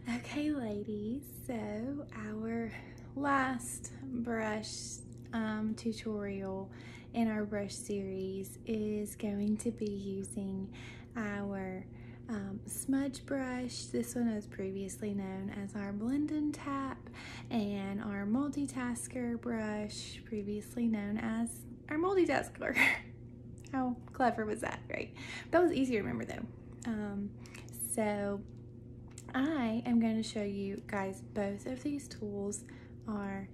Okay, ladies, so our last brush tutorial in our brush series is going to be using our smudge brush. This one is previously known as our blend and tap, and our multitasker brush, previously known as our multitasker. How clever was that, right? That was easy to remember though. So I am going to show you guys both of these tools are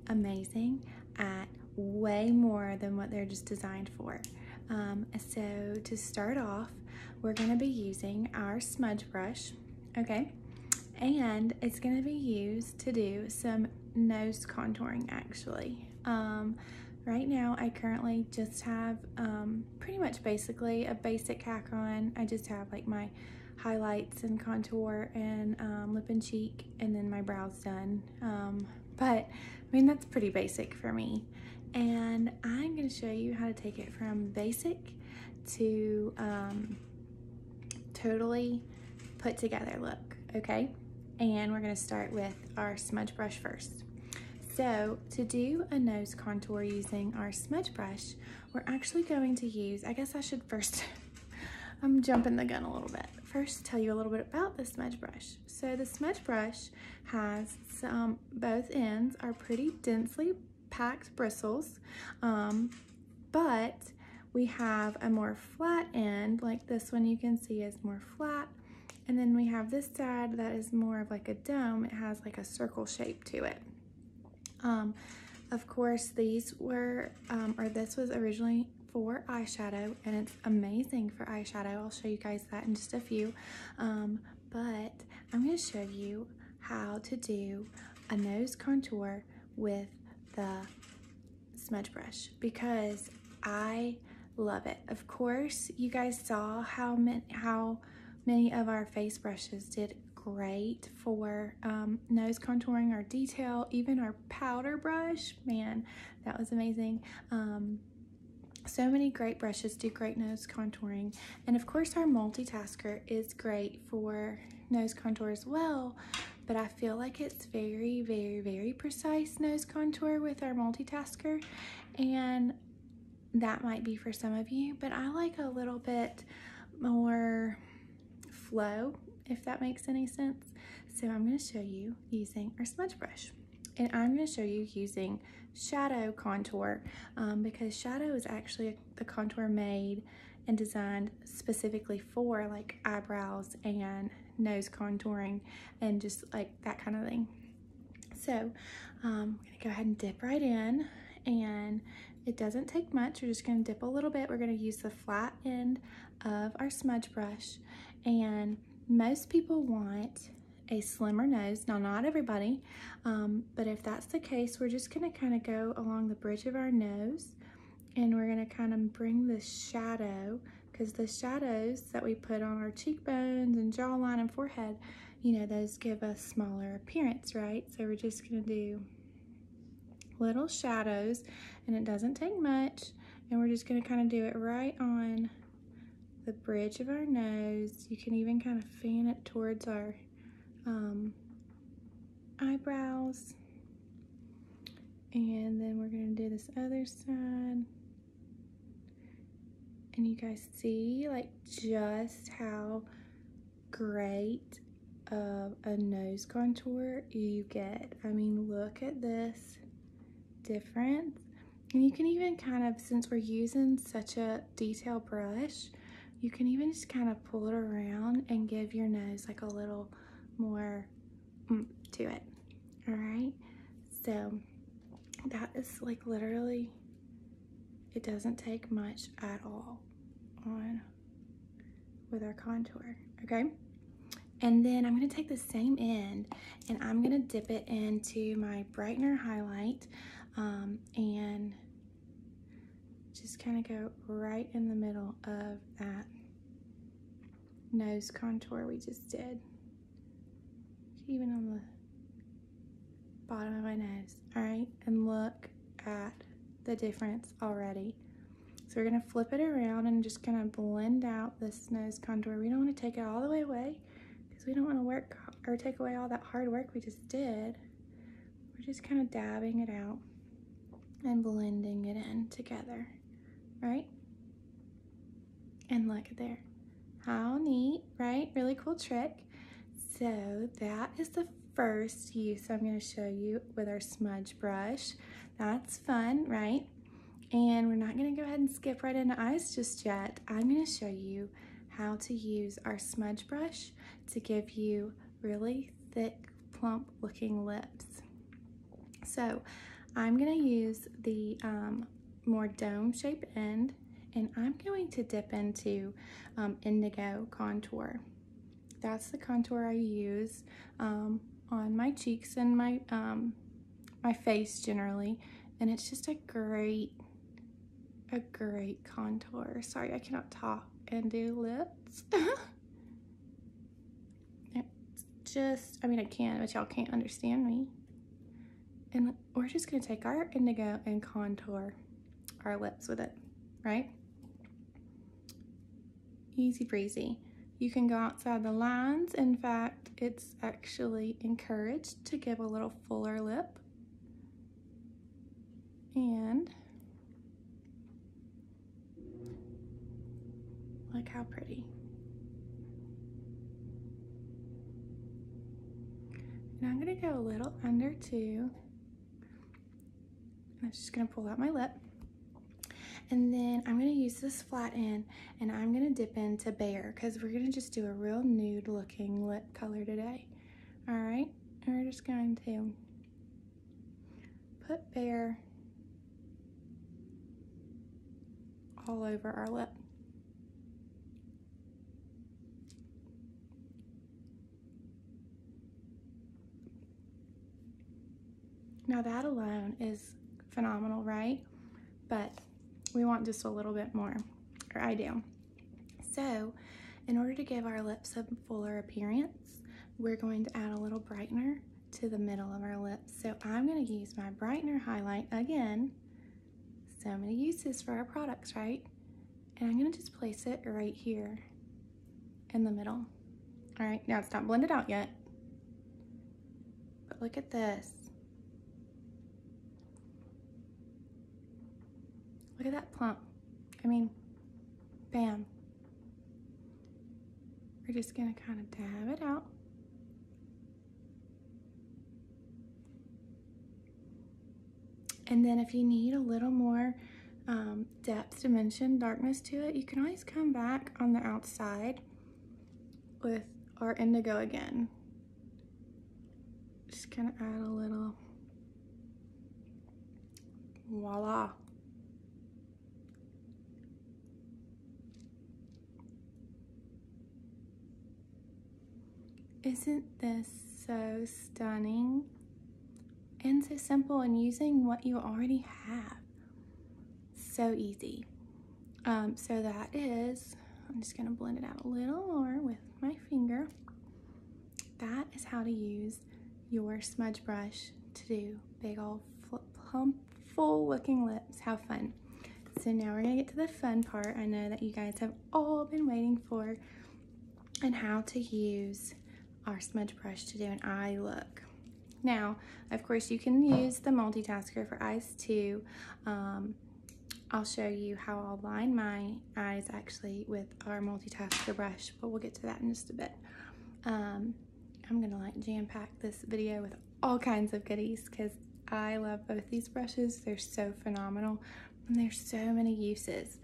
amazing at way more than what they're just designed for. So to start off, we're going to be using our smudge brush, okay? And it's going to be used to do some nose contouring actually. Right now I currently just have pretty much basically a basic hack on. I just have like my highlights and contour and lip and cheek, and then my brows done. But I mean, that's pretty basic for me. And I'm going to show you how to take it from basic to totally put together look, okay? And we're going to start with our smudge brush first. So to do a nose contour using our smudge brush, we're actually going to use, I guess I should first, I'm jumping the gun a little bit. First tell you a little bit about the smudge brush. So the smudge brush has both ends are pretty densely packed bristles, but we have a more flat end, like this one you can see is more flat. And then we have this side that is more of like a dome. It has like a circle shape to it. Of course, these were, or this was originally for eyeshadow, and it's amazing for eyeshadow. I'll show you guys that in just a few. But I'm going to show you how to do a nose contour with the smudge brush because I love it. Of course, you guys saw how many of our face brushes did great for nose contouring or detail. Even our powder brush, man, that was amazing. So many great brushes do great nose contouring, and of course our multitasker is great for nose contour as well, but I feel like it's very, very, very precise nose contour with our multitasker, and that might be for some of you, but I like a little bit more flow, if that makes any sense. So I'm going to show you using our smudge brush, and I'm going to show you using shadow contour because shadow is actually the contour made and designed specifically for like eyebrows and nose contouring and just like that kind of thing. So I'm going to go ahead and dip right in, and it doesn't take much. We're just going to dip a little bit. We're going to use the flat end of our smudge brush, and most people want a slimmer nose. Now, not everybody, but if that's the case, we're just going to kind of go along the bridge of our nose, and we're going to kind of bring the shadow, because the shadows that we put on our cheekbones and jawline and forehead, you know, those give a smaller appearance, right? So we're just going to do little shadows, and it doesn't take much, and we're just going to kind of do it right on the bridge of our nose. You can even kind of fan it towards our eyebrows, and then we're going to do this other side, and you guys see like just how great of a nose contour you get. I mean, look at this difference. And you can even kind of, since we're using such a detailed brush, you can even just kind of pull it around and give your nose like a little more to it. All right, so that is like literally, it doesn't take much at all on with our contour, okay? And then I'm going to take the same end and I'm going to dip it into my brightener highlight and just kind of go right in the middle of that nose contour we just did, even on the bottom of my nose. All right, and look at the difference already. So we're going to flip it around and just kind of blend out this nose contour. We don't want to take it all the way away because we don't want to work or take away all that hard work we just did. We're just kind of dabbing it out and blending it in together, right? And look at there. How neat, right? Really cool trick. So that is the first use I'm going to show you with our smudge brush. That's fun, right? And we're not going to go ahead and skip right into eyes just yet. I'm going to show you how to use our smudge brush to give you really thick, plump looking lips. So I'm going to use the more dome shaped end, and I'm going to dip into indigo contour. That's the contour I use on my cheeks and my my face generally, and it's just a great contour. Sorry, I cannot talk and do lips. It's just, I mean, I can, but y'all can't understand me. And we're just gonna take our indigo and contour our lips with it, right? Easy breezy. You can go outside the lines. In fact, it's actually encouraged to give a little fuller lip. And look how pretty. And I'm gonna go a little under too. I'm just gonna pull out my lip. And then I'm gonna use this flat end and I'm gonna dip into Bare because we're gonna just do a real nude looking lip color today. All right, and we're just going to put Bare all over our lip. Now that alone is phenomenal, right? But we want just a little bit more, or I do. So in order to give our lips a fuller appearance, we're going to add a little brightener to the middle of our lips. So I'm going to use my brightener highlight again. So many uses for our products, right? And I'm going to just place it right here in the middle. All right, now it's not blended out yet, but look at this. Look at that plump. I mean, bam. We're just gonna kind of dab it out. And then if you need a little more depth, dimension, darkness to it, you can always come back on the outside with our indigo again. Just gonna add a little, voila. Isn't this so stunning and so simple, and using what you already have? So easy. So that is, I'm just gonna blend it out a little more with my finger. That is how to use your smudge brush to do big old plump, full looking lips. How fun. So now we're gonna get to the fun part I know that you guys have all been waiting for, and how to use our smudge brush to do an eye look. Now, of course, you can use the multitasker for eyes too. I'll show you how I'll line my eyes actually with our multitasker brush, but we'll get to that in just a bit. I'm gonna like jam-pack this video with all kinds of goodies because I love both these brushes. They're so phenomenal and there's so many uses.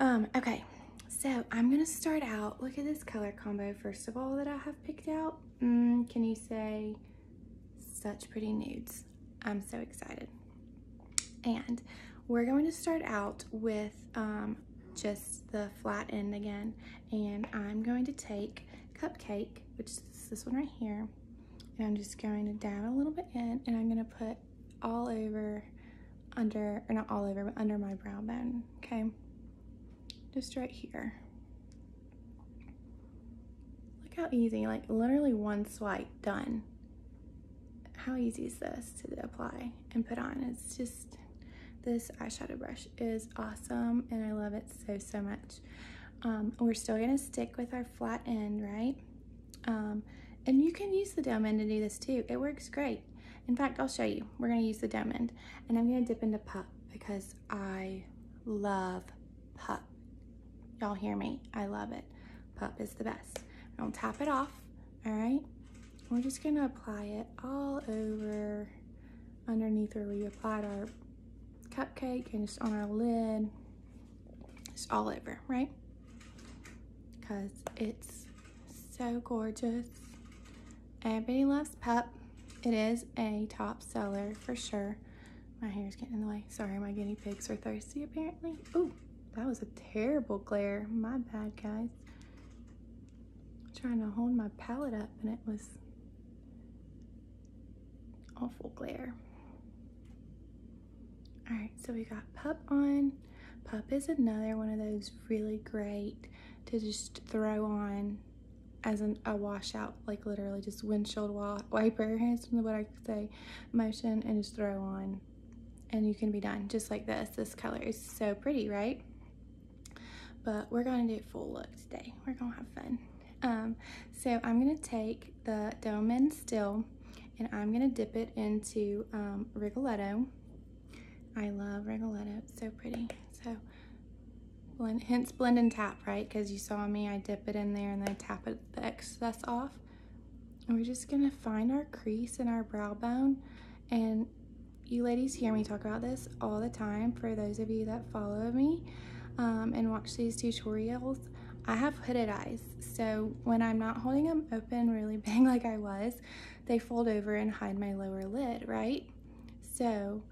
Okay. So I'm gonna start out, look at this color combo first of all that I have picked out. Can you say such pretty nudes? I'm so excited. And we're going to start out with just the flat end again. And I'm going to take Cupcake, which is this one right here. And I'm just going to dab a little bit in, and I'm gonna put all over, under, or not all over, but under my brow bone, okay? Just right here. Look how easy, like literally one swipe, done. How easy is this to apply and put on? It's just, this eyeshadow brush is awesome and I love it so, so much. We're still gonna stick with our flat end, right? And you can use the dome end to do this too. It works great. In fact, I'll show you. We're gonna use the dome end, and I'm gonna dip into Pup because I love Pup. Y'all hear me? I love it. Pup is the best. I'll tap it off, all right? We're just gonna apply it all over underneath where we applied our cupcake and just on our lid, just all over, right? Because it's so gorgeous. Everybody loves Pup. It is a top seller for sure. My hair's getting in the way. Sorry, my guinea pigs are thirsty apparently. Ooh, that was a terrible glare. My bad, guys. I'm trying to hold my palette up and it was awful glare. All right, so we got Pup on. Pup is another one of those really great to just throw on as a washout, like literally just windshield wiper, is what I could say, motion, and just throw on. And you can be done just like this. This color is so pretty, right? But we're gonna do a full look today. We're gonna have fun. So I'm gonna take the Dome End still, and I'm gonna dip it into Rigoletto. I love Rigoletto, it's so pretty. So blend, hence blend and tap, right? Because you saw me, I dip it in there and then I tap it, the excess off. And we're just gonna find our crease in our brow bone. And you ladies hear me talk about this all the time. For those of you that follow me and watch these tutorials, I have hooded eyes. So when I'm not holding them open really big like I was, they fold over and hide my lower lid, right? So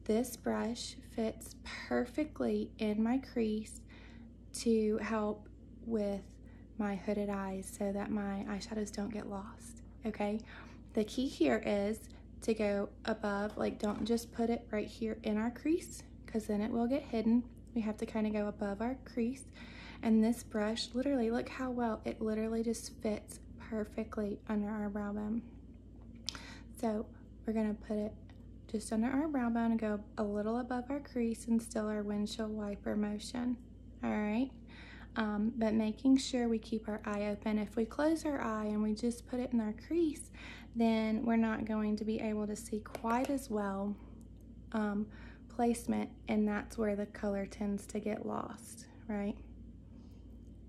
this brush fits perfectly in my crease to help with my hooded eyes so that my eyeshadows don't get lost, okay? The key here is to go above, like don't just put it right here in our crease because then it will get hidden. We have to kind of go above our crease. And this brush, literally, look how well, it literally just fits perfectly under our brow bone. So we're gonna put it just under our brow bone and go a little above our crease and still our windshield wiper motion, all right? But making sure we keep our eye open. If we close our eye and we just put it in our crease, then we're not going to be able to see quite as well placement, and that's where the color tends to get lost, right?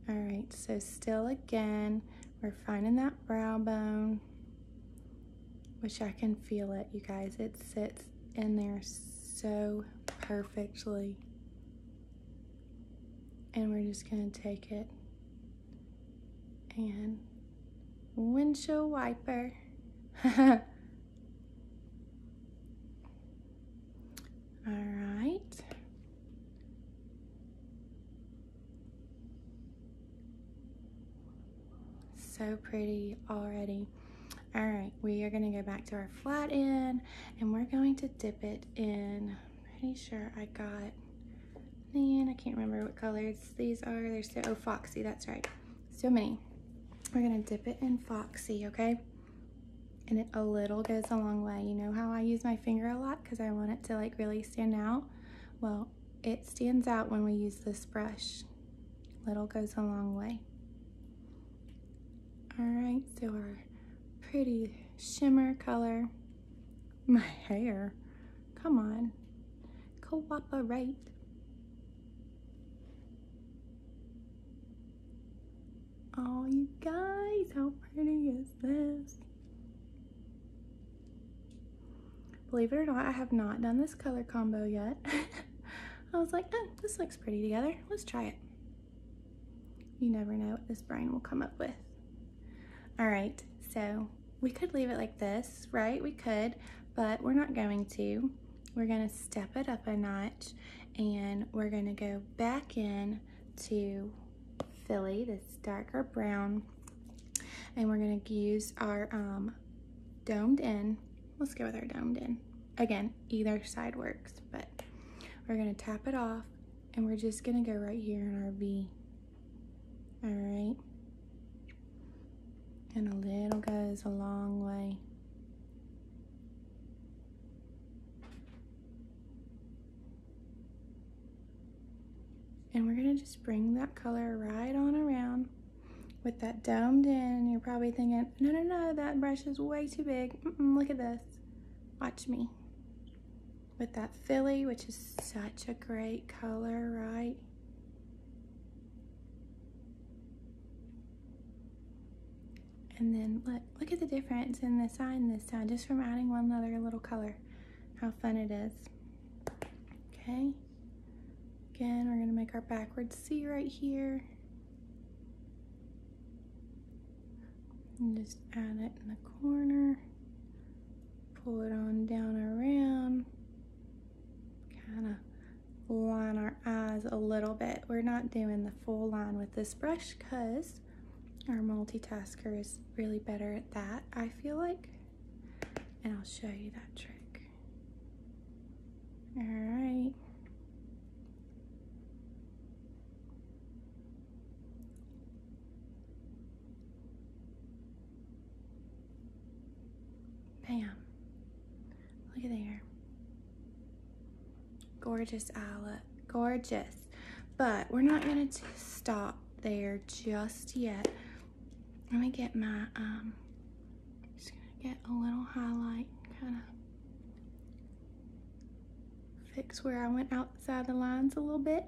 All right, so still again, we're finding that brow bone, which I can feel it, you guys. It sits in there so perfectly. And we're just gonna take it and windshield wiper. All right. So pretty already. All right, we are gonna go back to our flat end and we're going to dip it in, pretty sure I got, man, I can't remember what colors these are. They're so, oh, Foxy, that's right. So many. We're gonna dip it in Foxy, okay? And it a little goes a long way. You know how I use my finger a lot because I want it to like really stand out? Well, it stands out when we use this brush. Little goes a long way. All right, so our pretty shimmer color. My hair, come on, cooperate. Oh, you guys, how pretty is this? Believe it or not, I have not done this color combo yet. I was like, oh, this looks pretty together. Let's try it. You never know what this brain will come up with. All right, so we could leave it like this, right? We could, but we're not going to. We're gonna step it up a notch and we're gonna go back in to Philly, this darker brown, and we're gonna use our domed in. Let's go with our domed in. Again, either side works, but we're gonna tap it off and we're just gonna go right here in our V. All right. And a little goes a long way. And we're gonna just bring that color right on around. with that domed in, and you're probably thinking, no, no, no, that brush is way too big. Look at this. Watch me. With that Philly, which is such a great color, right? And then look at the difference in this side and this side, just from adding one other little color. How fun it is. Okay. Again, we're gonna make our backwards C right here. And just add it in the corner. Pull it on down around. Kind of line our eyes a little bit. We're not doing the full line with this brush because our multitasker is really better at that, I feel like. And I'll show you that trick. All right. Bam. Look at there. Gorgeous eye look. Gorgeous. But we're not going to stop there just yet. Let me get my, just going to get a little highlight, kind of fix where I went outside the lines a little bit.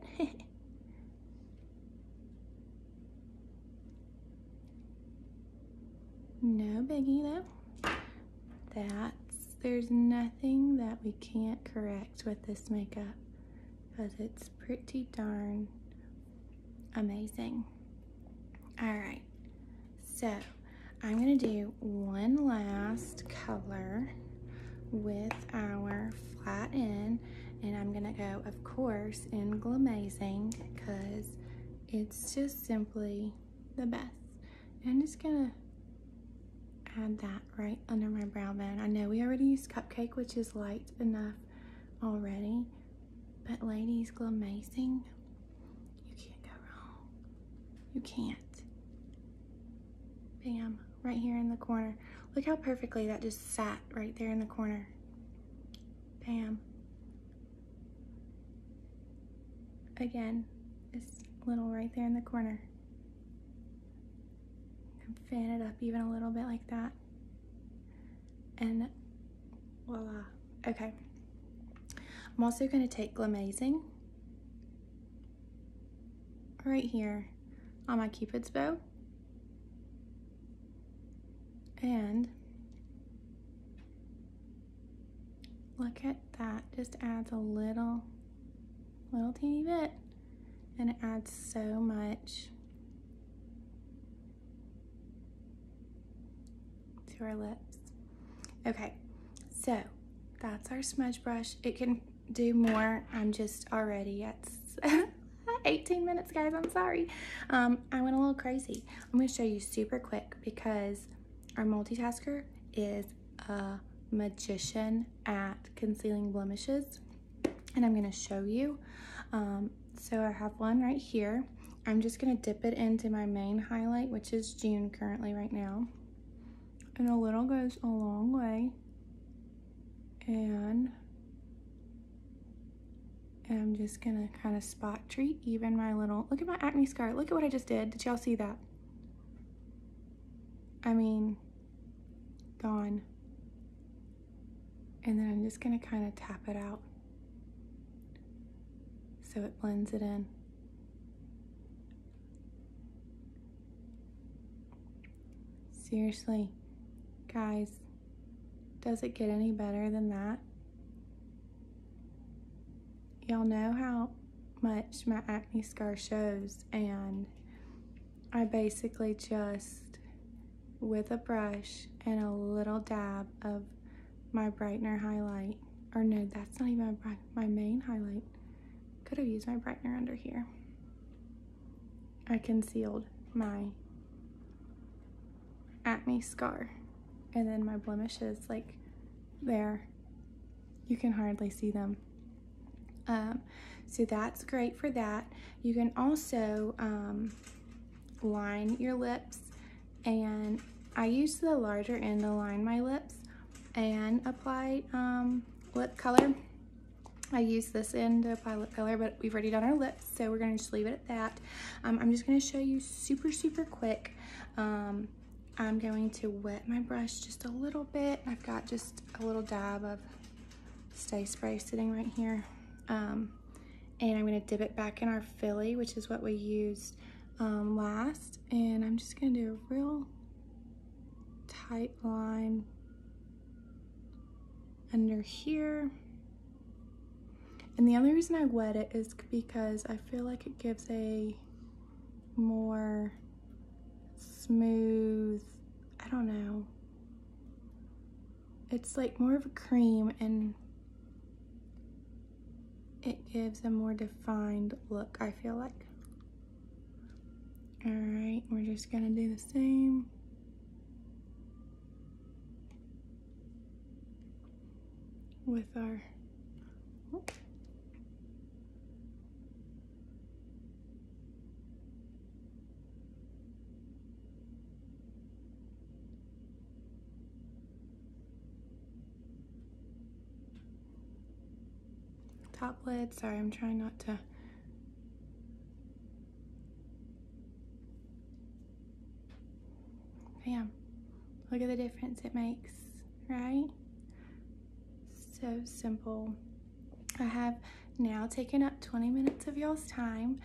No biggie though. There's nothing that we can't correct with this makeup because it's pretty darn amazing. All right, so I'm gonna do one last color with our flat N, and I'm gonna go, of course, in 𝖒𝖆𝖌𝖎𝖆𝖓 because it's just simply the best. And I'm just gonna add that right under my brow bone. I know we already used Cupcake, which is light enough already, but ladies, 𝖒𝖆𝖌𝖎𝖓, you can't go wrong. You can't. Bam, right here in the corner. Look how perfectly that just sat right there in the corner. Bam. Again, it's little right there in the corner. And fan it up even a little bit like that. And voila. Okay. I'm also going to take 𝖒𝖆𝖌𝖎𝖓 right here on my Cupid's bow. And look at that, just adds a little teeny bit, and it adds so much to our lips. Okay, so that's our smudge brush. It can do more. I'm just already at 18 minutes, guys, I'm sorry. I went a little crazy. I'm gonna show you super quick because our multitasker is a magician at concealing blemishes, and I'm going to show you. So I have one right here. I'm just going to dip it into my main highlight, which is June currently right now, and a little goes a long way. And I'm just going to kind of spot treat even my little, look at my acne scar. Look at what I just did. Did y'all see that? I mean, gone. And then I'm just gonna kind of tap it out so it blends it in. Seriously, guys, does it get any better than that? Y'all know how much my acne scar shows, and I basically just, with a brush and a little dab of my brightener highlight, or no, that's not even my main highlight. Could have used my brightener under here. I concealed my acne scar, and then my blemishes, like there, you can hardly see them. So that's great for that. You can also line your lips, and I use the larger end to line my lips and apply lip color. I use this end to apply lip color, but we've already done our lips, so we're gonna just leave it at that. I'm just gonna show you super quick. I'm going to wet my brush just a little bit. I've got just a little dab of Stay Spray sitting right here. And I'm gonna dip it back in our Philly, which is what we used last. And I'm just gonna do a real tight line under here. And the only reason I wet it is because I feel like it gives a more smooth, I don't know, it's like more of a cream and it gives a more defined look, I feel like. All right, we're just gonna do the same. With our, top lid. Sorry, I'm trying not to. Bam. Look at the difference it makes, right? So simple. I have now taken up 20 minutes of y'all's time,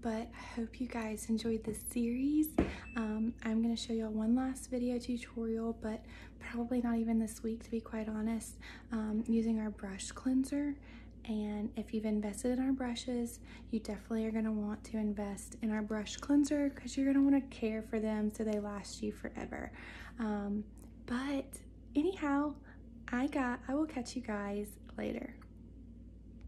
but I hope you guys enjoyed this series. I'm gonna show y'all one last video tutorial, but probably not even this week, to be quite honest, using our brush cleanser. And if you've invested in our brushes, you definitely are gonna want to invest in our brush cleanser because you're gonna wanna care for them so they last you forever. But anyhow, I will catch you guys later.